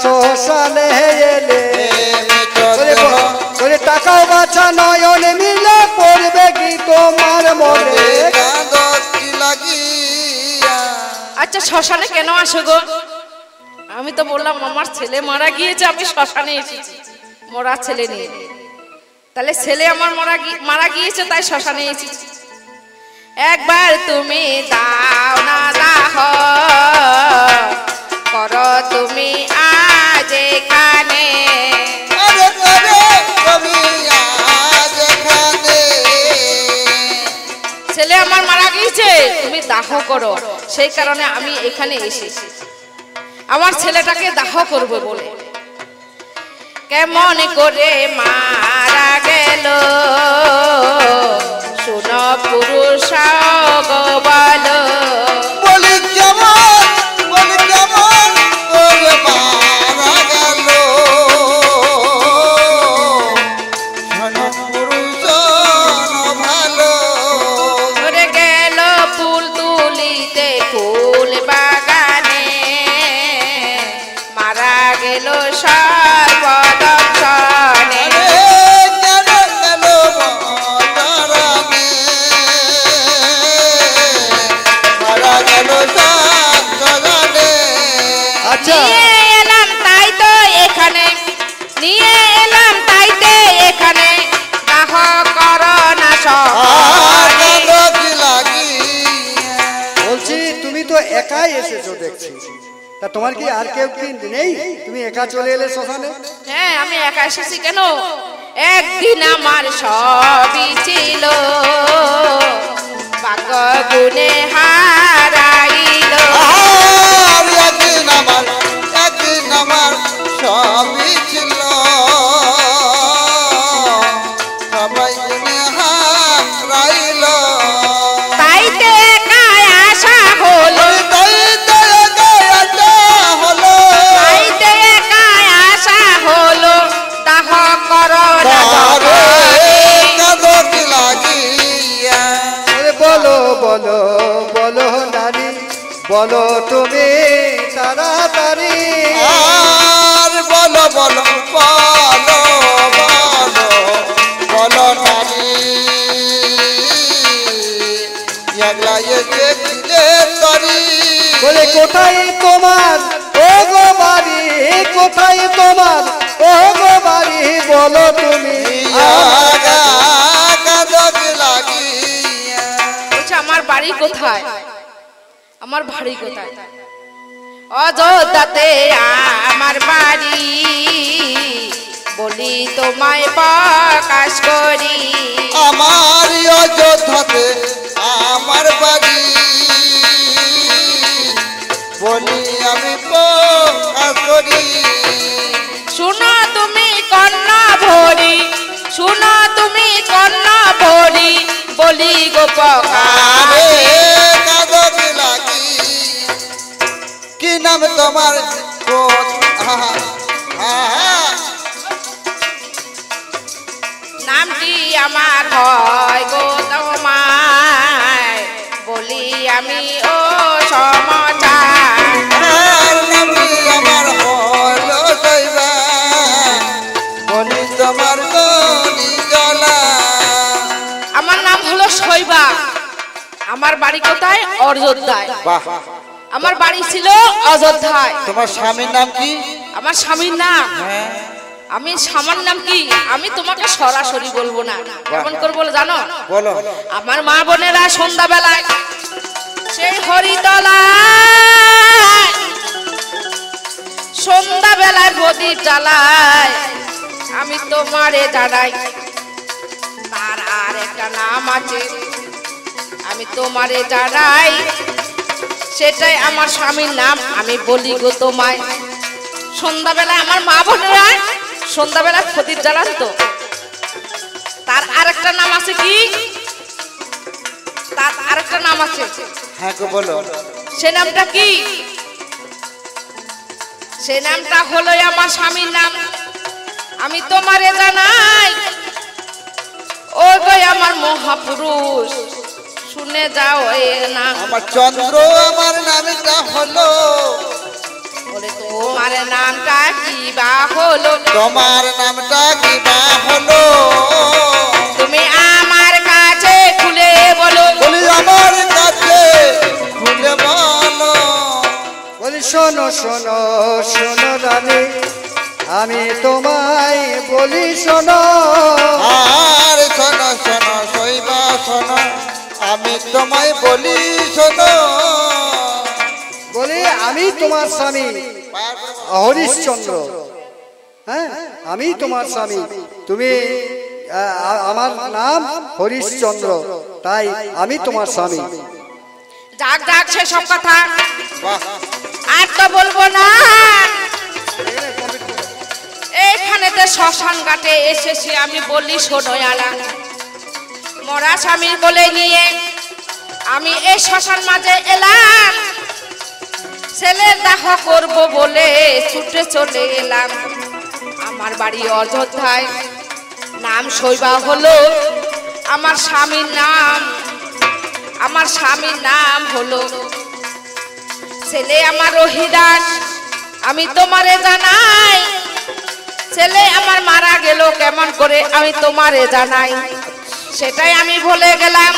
শ্মশানে এলে ওরে টাকা বাছা নয়ন মিলে পড়বে কি তোমার মনে। আচ্ছা শ্মশানে কেন আসো গো? আমি তো বললাম আমার ছেলে মারা গিয়েছে, আমি শ্মশানে এসেছি মরা ছেলে নিয়ে। তাহলে ছেলে আমার মারা গিয়েছে তাই শ্মশানে এসেছি। একবার তুমি দাও না দাহ করো তুমি আজ এখানে। ছেলে আমার মারা গিয়েছে, তুমি দাহ করো, সেই কারণে আমি এখানে এসেছি আমার ছেলেটাকে দাহ করবো বলে। কেমন করে মারা গেল শুনো পুরুষ গো বলো। বলি কেমন করে মারা গেল শোনো পুরুষ ভালো। ধরে গেল ফুল তুলিতে ফুল বাগানে, মারা গেল সর্বদর্শনে। নিয়ে এলাম তাই তো এখানে, নিয়ে এলাম তাইতে এখানে, দাহ করো না বলছি তুমি তো একাই এসেছো দেখছি, তা তোমার কি আর কেউ কি নেই? তুমি একা চলে এলে শ্মশানে? হ্যাঁ আমি একা এসেছি কেন, একদিন আমার সবই ছিল ভাগ্য গুণে হারাইল। একদিন আমার সবই ছিল সবাই গুণে হারাইল। তাইতে একাই আসা হলো, তাইতে একাই আসা হলো, দাহ করো না বলো বলো বলো নারী, বলো তুমি তাড়াতাড়ি। আর বলো বলো বলো বলো বলো নারী বলে কোথায় তোমার ও গো বাড়ি, কোথায় তোমার ও গো বাড়ি, বলো তুমি। আমার বাড়ি কোথায়, আমার বাড়ি কোথায়? অযোধ্যাতে আমার বাড়ি, বলি তোমায় প্রকাশ করি। আমার অযোধ্যাতে আমার বাড়ি, বলি আমি প্রকাশ করি। শুনো তুমি কন্যা ভরি, শুনো তুমি কন্যা ভরি, বলি গো প্রকাশ। কি নাম তোমার? নামটি আমার হয় গো তোমায়, বলি আমি ও সমাচার। আমার হলো দৈবা, বলি তোমার গলি জ্বলা। আমার নাম হলো শৈবা, আমার বাড়ি কোথায়? অযোধ্যায়। আমার বাড়ি ছিল অযোধ্যায়। তোমার স্বামীর নাম কি? আমার স্বামীর নাম, আমি স্বামীর নাম কি আমি তোমাকে সরাসরি বলবো না, কেমন করে বলে জানো? বলো। আমার মা বোনেরা সন্ধ্যাবেলায় সেই হরিতলায় সন্ধ্যাবেলায় প্রদীপ জ্বালায়, আমি তোমারে জানাই তার আর একটা নাম আছে, আমি তোমারে জানাই সেটাই আমার স্বামীর নাম। আমি বলি গো তোমায়, সন্ধ্যাবেলায় আমার মা বোনেরা সন্ধ্যাবেলায় প্রদীপ জ্বালান তো, তার আরেকটা নাম আছে কি? তার আরেকটা নাম আছে। হ্যাঁ গো বলো। সে নামটা কি? সে নামটা হলো আমার স্বামীর নাম, আমি তোমারে জানাই ও গো আমার মহাপুরুষ, শুনে যাও এ নাম। আমার চন্দ্র আমার নামটা হলো। বলে তোমার নামটা কি বা হলো? তোমার নামটা কি বা হলো? তুমি আমার কাছে খুলে বলো। বলি আমার কাছে খুলে বলো। বলি শোনো শোনো শোনো রানী, আমি তোমায় বলি শোনো। আর শোনো শোনো শৈবা শোনো, আমি তোমায় বলি শোনো। বলি আমি তোমার স্বামী হরিশ্চন্দ্র। হ্যাঁ, আমি তোমার স্বামী। তুমি আমার নাম হরিশ্চন্দ্র, তাই আমি তোমার স্বামী। যাক যাক সেসব কথা বাহ, আর তো বলবো না। এইখানেতে শ্মশান ঘাটে এসেছি, আমি বলি শোনো আলা। মরা স্বামীর কোলে নিয়ে আমি এই শ্মশান মাঝে এলাম। ছেলের দাহ করব বলে ছুটে চলে এলাম। আমার বাড়ি অযোধ্যায়, নাম শৈবা হলো আমার স্বামীর নাম। আমার স্বামীর নাম হলো, ছেলে আমার রহিদাস। আমি তোমারে জানাই, ছেলে আমার মারা গেল কেমন করে আমি তোমারে জানাই। সেটাই আমি ভুলে গেলাম।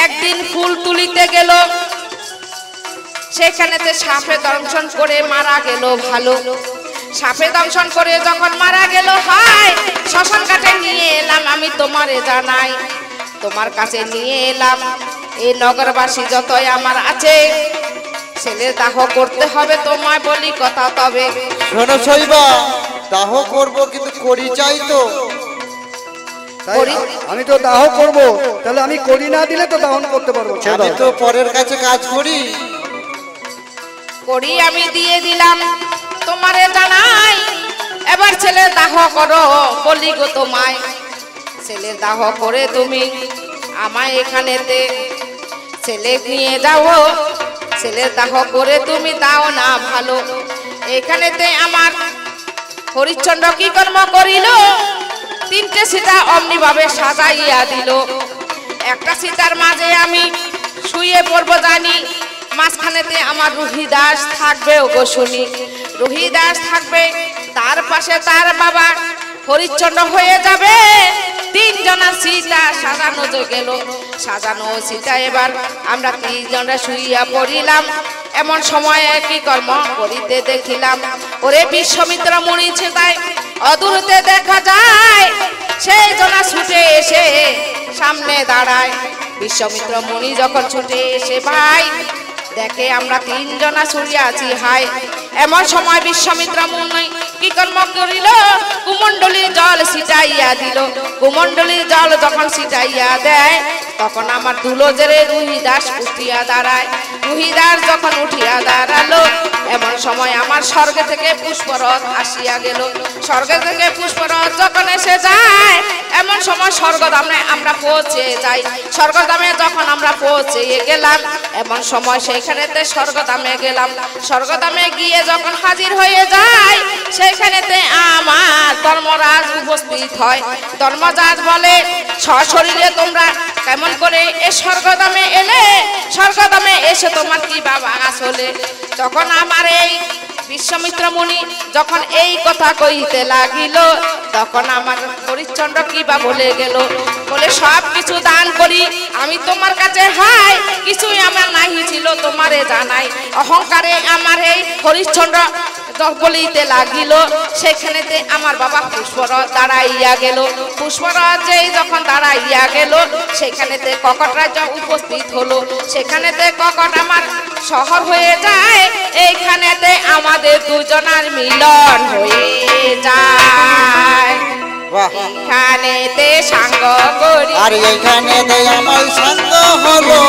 একদিন ফুল তুলিতে গেল, সেখানেতে সাপে দংশন করে মারা গেল। ভালো, সাপে দংশন করে যখন মারা গেল, হায় শ্মশান ঘাটে নিয়ে এলাম। আমি তোমারে জানাই, তোমার কাছে নিয়ে এলাম। এই নগরবাসী যতই আমার আছে, ছেলের দাহ করতে হবে তোমায় বলি কথা। তবে শোনো শৈবা, দাহ করবো কিন্তু করি চাই তো। তাই আমি তো দাহ করব, তাহলে আমি করি না দিলে তো দাহন করতে পারবো। আমি তো পরের কাছে কাজ করি। করি আমি দিয়ে দিলাম, তোমারে জানাই। এবার ছেলের দাহ করো বলি গো তোমায়। ছেলের দাহ করে তুমি আমায় এখানেতে ছেলে নিয়ে যাও। ছেলের দাহ করে তুমি দাও না ভালো। এখানেতে আমার হরিশ্চন্দ্র কি কর্ম করিল? তিনটে সীতা অমনি ভাবে সাজাইয়া দিল। একটা সীতার মাঝে আমি শুয়ে পড়বো জানি, মাঝখানেতে আমার রুহিদাস থাকবে। ও গো শুনি, রুহিদাস থাকবে, তার পাশে তার বাবা হরিশ্চন্দ্র হয়ে যাবে। তিনজনা সীতা সাজানো গেল, সাজানো সীতা। এবার আমরা তিনজনে শুইয়া পড়িলাম। এমন সময় কি কর্ম করিতে দেখিলাম, ওরে বিশ্বমিত্র মুনি ছেতায় অদূরতে দেখা যায়। সেই জনা ছুটে এসে সামনে দাঁড়ায়। বিশ্বমিত্র মুনি যখন ছুটে এসে ভাই দেখে আমরা তিনজনা শুয়ে আছি, হাই। এমন সময় বিশ্বমিত্র মুনি কি কর্ম করিল? কুমণ্ডলীর জল ছিটাইয়া দিল। কুমণ্ডলীর জল যখন ছিটাইয়া দেয়, তখন আমার দুলোজেরে রুহিদাস উঠিয়া দাঁড়ায়। রুহিদাস যখন উঠিয়া দাঁড়ালো, এমন সময় আমার স্বর্গ থেকে পুষ্পরথ আসিয়া গেল। স্বর্গ থেকে পুষ্পরথ যখন এসে যায়, এমন সময় স্বর্গধামে আমরা পৌঁছে যাই। স্বর্গধামে যখন আমরা পৌঁছে গেলাম, এমন সময় সেইখানেতে স্বর্গধামে গেলাম। স্বর্গধামে গিয়ে যখন হাজির হয়ে যায়, সেইখানেতে আমার ধর্মরাজ উপস্থিত হয়। ধর্মরাজ বলে, সশরীরে তোমরা কেমন করে এ স্বর্গধামে এলে? স্বর্গধামে এসে তোমার কি বাবা আসলে? তখন আমার এই বিশ্বমিত্র মুনি যখন এই কথা কইতে লাগিল, তখন আমার হরিশ্চন্দ্র কি বা বলে গেল, বলে সব কিছু দান করি আমি তোমার কাছে, হাই কিছুই আমার নাহি ছিল তোমারে জানাই। অহংকারে আমার এই হরিশ্চন্দ্র বলিতে লাগিল। সেখানেতে আমার বাবা পুষ্পরথ দাঁড়াইয়া গেল। পুষ্পরথ যেই যখন দাঁড়াইয়া গেল, সেখানেতে ককট রাজ্য উপস্থিত হলো। সেখানেতে ককট আমার শহর হয়ে যায়। এইখানেতে আমাদের দুজনার মিলন হয়ে যায়। এইখানেতে সাঙ্গ করি, আর এইখানে আমার সঙ্গ হলো।